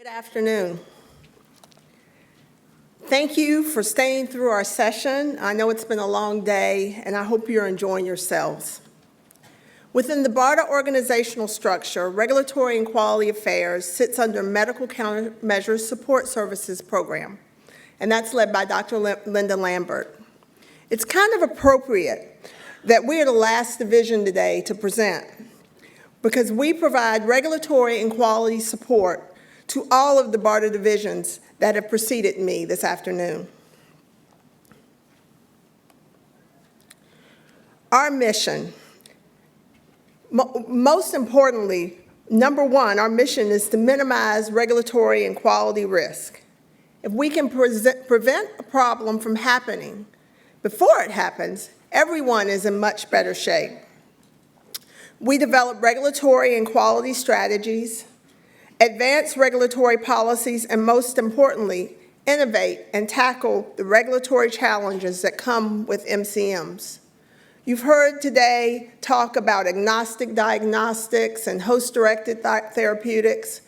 Good afternoon. Thank you for staying through our session. I know it's been a long day, and I hope you're enjoying yourselves. Within the BARDA organizational structure, Regulatory and Quality Affairs sits under Medical Countermeasures Support Services Program, and that's led by Dr. Linda Lambert. It's kind of appropriate that we are the last division today to present because we provide regulatory and quality support to all of the BARDA divisions that have preceded me this afternoon. Our mission, most importantly, number one, our mission is to minimize regulatory and quality risk. If we can prevent a problem from happening before it happens, everyone is in much better shape. We develop regulatory and quality strategies, advance regulatory policies, and most importantly, innovate and tackle the regulatory challenges that come with MCMs. You've heard today talk about agnostic diagnostics and host-directed therapeutics,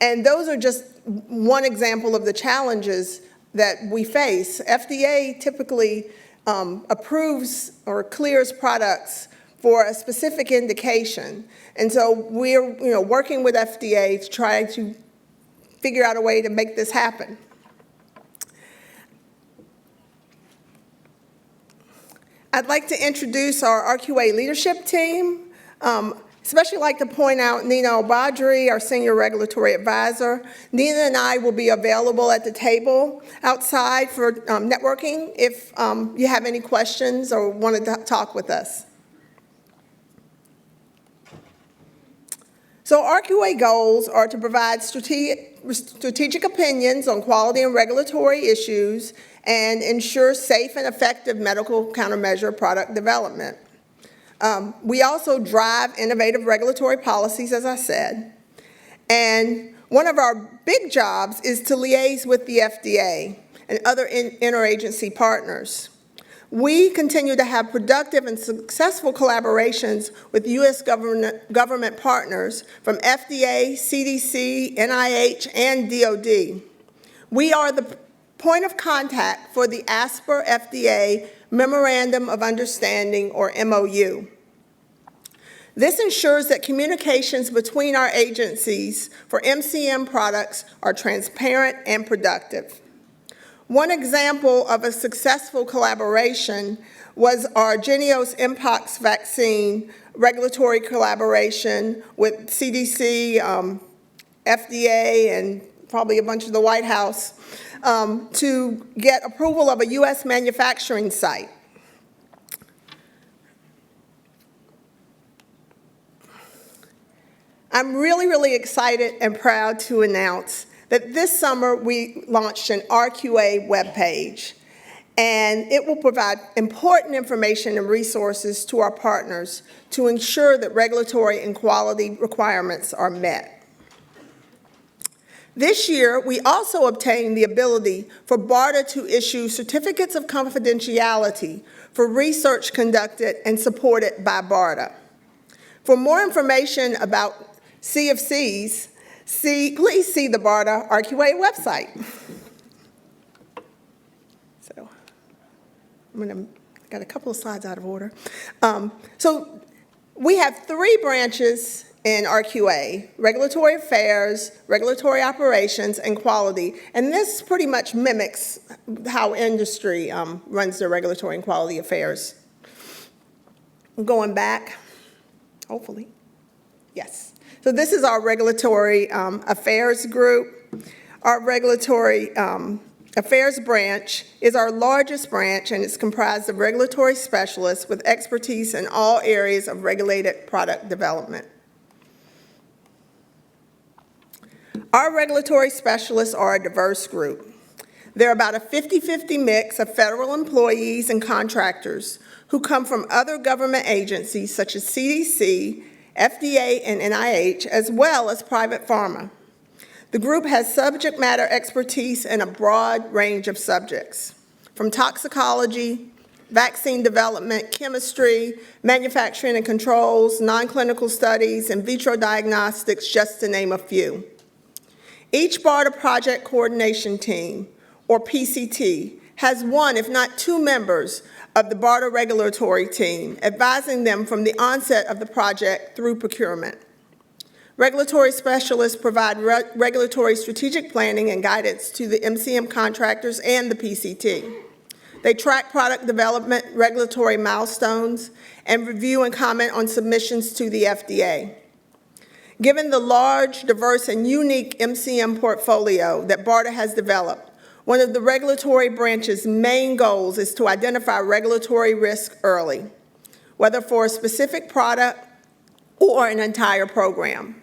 and those are just one example of the challenges that we face. FDA typically approves or clears products for a specific indication. And so we're working with FDA to try to figure out a way to make this happen. I'd like to introduce our RQA leadership team. Especially like to point out Nina Obadri, our Senior Regulatory Advisor. Nina and I will be available at the table outside for networking if you have any questions or want to talk with us. So RQA goals are to provide strategic opinions on quality and regulatory issues and ensure safe and effective medical countermeasure product development. We also drive innovative regulatory policies, as I said. And one of our big jobs is to liaise with the FDA and other interagency partners. We continue to have productive and successful collaborations with U.S. government partners from FDA, CDC, NIH, and DOD. We are the point of contact for the ASPR-FDA Memorandum of Understanding, or MOU. This ensures that communications between our agencies for MCM products are transparent and productive. One example of a successful collaboration was our Jynneos Mpox vaccine regulatory collaboration with CDC, FDA, and probably a bunch of the White House to get approval of a U.S. manufacturing site. I'm really excited and proud to announce that this summer we launched an RQA webpage, and it will provide important information and resources to our partners to ensure that regulatory and quality requirements are met. This year, we also obtained the ability for BARDA to issue certificates of confidentiality for research conducted and supported by BARDA. For more information about CFCs, please see the BARDA RQA website. So I got a couple of slides out of order. So we have 3 branches in RQA: Regulatory Affairs, Regulatory Operations, and Quality. And this pretty much mimics how industry runs their regulatory and quality affairs. Going back, hopefully, yes. So this is our Regulatory Affairs group. Our Regulatory Affairs branch is our largest branch, and it's comprised of regulatory specialists with expertise in all areas of regulated product development. Our regulatory specialists are a diverse group. They're about a 50-50 mix of federal employees and contractors who come from other government agencies such as CDC, FDA, and NIH, as well as private pharma. The group has subject matter expertise in a broad range of subjects, from toxicology, vaccine development, chemistry, manufacturing and controls, non-clinical studies, in vitro diagnostics, just to name a few. Each BARDA Project Coordination Team, or PCT, has one, if not two members of the BARDA Regulatory Team, advising them from the onset of the project through procurement. Regulatory specialists provide regulatory strategic planning and guidance to the MCM contractors and the PCT. They track product development, regulatory milestones, and review and comment on submissions to the FDA. Given the large, diverse, and unique MCM portfolio that BARDA has developed, one of the regulatory branch's main goals is to identify regulatory risk early, whether for a specific product or an entire program,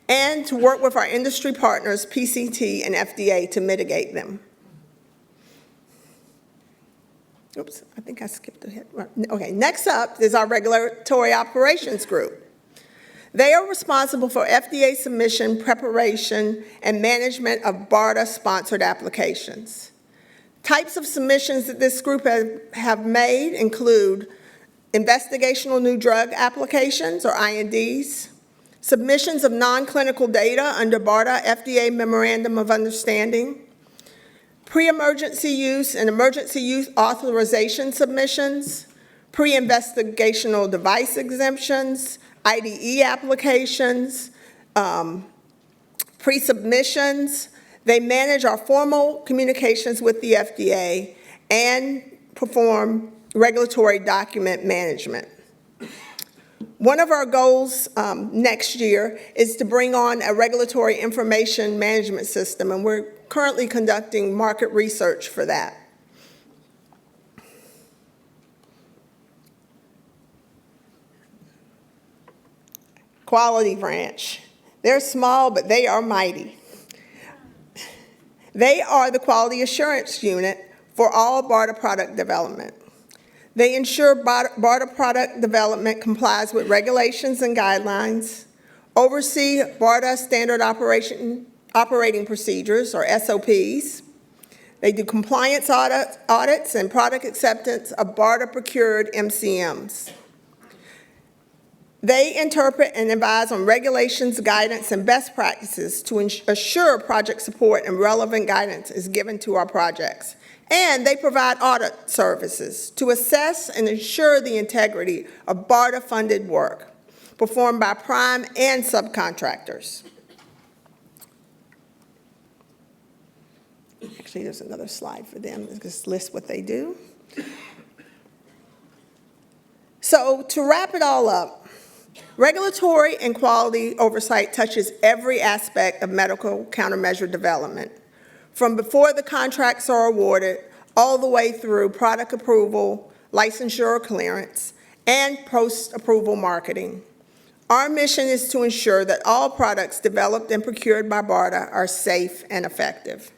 and to work with our industry partners, PCT and FDA, to mitigate them. Oops, I think I skipped ahead. Okay, next up is our Regulatory Operations Group. They are responsible for FDA submission, preparation, and management of BARDA-sponsored applications. Types of submissions that this group have made include investigational new drug applications, or INDs, submissions of non-clinical data under BARDA FDA Memorandum of Understanding, pre-emergency use and emergency use authorization submissions, pre-investigational device exemptions, IDE applications, pre-submissions. They manage our formal communications with the FDA and perform regulatory document management. One of our goals next year is to bring on a regulatory information management system, and we're currently conducting market research for that. Quality branch. They're small, but they are mighty. They are the quality assurance unit for all BARDA product development. They ensure BARDA product development complies with regulations and guidelines, oversee BARDA standard operating procedures, or SOPs. They do compliance audits and product acceptance of BARDA-procured MCMs. They interpret and advise on regulations, guidance, and best practices to assure project support and relevant guidance is given to our projects. And they provide audit services to assess and ensure the integrity of BARDA-funded work performed by prime and subcontractors. Actually, there's another slide for them that just lists what they do. So to wrap it all up, regulatory and quality oversight touches every aspect of medical countermeasure development, from before the contracts are awarded all the way through product approval, licensure clearance, and post-approval marketing. Our mission is to ensure that all products developed and procured by BARDA are safe and effective.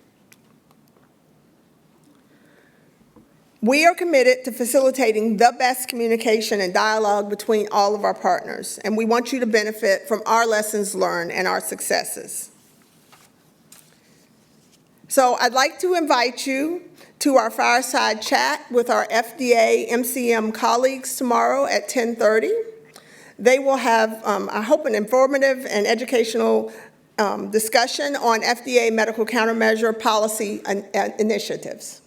We are committed to facilitating the best communication and dialogue between all of our partners, and we want you to benefit from our lessons learned and our successes. So I'd like to invite you to our fireside chat with our FDA MCM colleagues tomorrow at 10:30. They will have, I hope, an informative and educational discussion on FDA medical countermeasure policy initiatives.